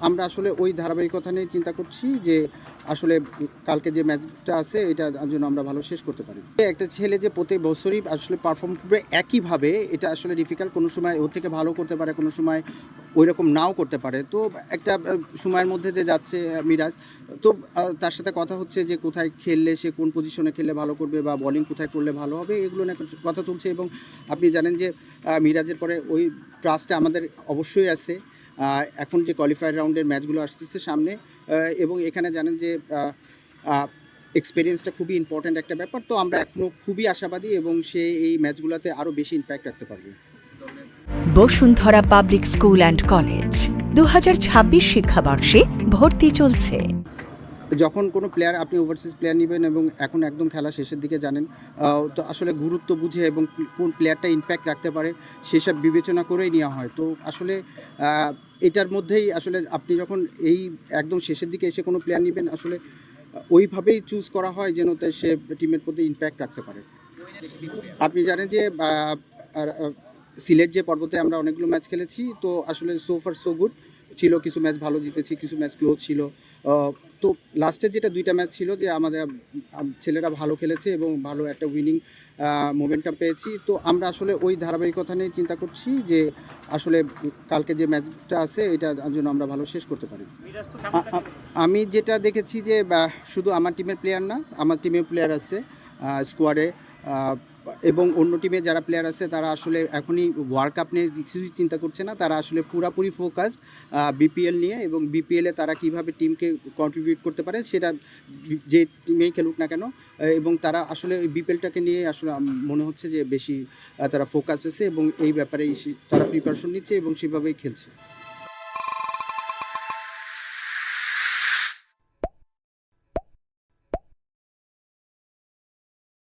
আমরা আসলে ওই ধারাবাহিকতা নিয়ে চিন্তা করছি যে আসলে কালকে যে ম্যাচটা আছে এটা যেন আমরা ভালো শেষ করতে পারি। একটা ছেলে যে প্রতি বছরই আসলে পারফর্ম করবে একইভাবে, এটা আসলে ডিফিকাল্ট। কোনো সময় ওর থেকে ভালো করতে পারে, কোনো সময় ওইরকম নাও করতে পারে। তো একটা সময়ের মধ্যে যে যাচ্ছে মিরাজ, তো তার সাথে কথা হচ্ছে যে কোথায় খেললে সে কোন পজিশনে খেললে ভালো করবে বা বোলিং কোথায় করলে ভালো হবে, এগুলো নিয়ে কথা চলছে। এবং আপনি জানেন যে মিরাজের পরে ওই ট্রাস্টটা আমাদের অবশ্যই আছে। এখন যে কোয়ালিফায়ার রাউন্ডের ম্যাচগুলো আসতেছে সামনে, এবং এখানে জানেন যে এক্সপিরিয়েন্সটা খুবই ইম্পর্ট্যান্ট একটা ব্যাপার। তো আমরা এখনও খুবই আশাবাদী এবং সে এই ম্যাচগুলোতে আরও বেশি ইম্প্যাক্ট রাখতে পারবে। Bashundhara public school and college 2026 শিক্ষাবর্ষে ভর্তি চলছে। যখন কোনো প্লেয়ার আপনি ওভারসিজ প্লেয়ার নেবেন এবং এখন একদম খেলা শেষের দিকে জানেন, তো আসলে গুরুত্ব বুঝে এবং কোন প্লেয়ারটা ইম্প্যাক্ট রাখতে পারে সেসব বিবেচনা করেই নেওয়া হয়। তো আসলে এটার মধ্যেই আসলে আপনি যখন এই একদম শেষের দিকে এসে কোনো প্লেয়ার নেবেন, আসলে ওইভাবেই চুজ করা হয় যেন সে টিমের প্রতি ইম্প্যাক্ট রাখতে পারে। আপনি জানেন যে সিলেট যে পর্বতে আমরা অনেকগুলো ম্যাচ খেলেছি, তো আসলে সো ফার সো গুড ছিল। কিছু ম্যাচ ভালো জিতেছি, কিছু ম্যাচ ক্লোজ ছিল। তো লাস্টের যেটা 2টা ম্যাচ ছিল যে আমাদের ছেলেরা ভালো খেলেছে এবং ভালো একটা উইনিং মোমেন্টাম পেয়েছি। তো আমরা আসলে ওই ধারাবাহিকতা নিয়ে চিন্তা করছি যে আসলে কালকে যে ম্যাচটা আছে এটা যেন আমরা ভালো শেষ করতে পারি। আমি যেটা দেখেছি যে শুধু আমার টিমের প্লেয়ার না, আমার টিমের প্লেয়ার আছে স্কোয়াডে, এবং অন্য টিমে যারা প্লেয়ার আছে তারা আসলে এখনই ওয়ার্ল্ড কাপ নিয়ে কিছুই চিন্তা করছে না। তারা আসলে পুরাপুরি ফোকাস বিপিএল নিয়ে, এবং বিপিএলে তারা কীভাবে টিমকে কন্ট্রিবিউট করতে পারে সেটা যে টিমেই খেলুক না কেন। এবং তারা আসলে ওই বিপিএলটাকে নিয়ে আসলে মনে হচ্ছে যে বেশি তারা ফোকাস আছে এবং এই ব্যাপারেই তারা প্রিপারেশন নিচ্ছে এবং সেভাবেই খেলছে।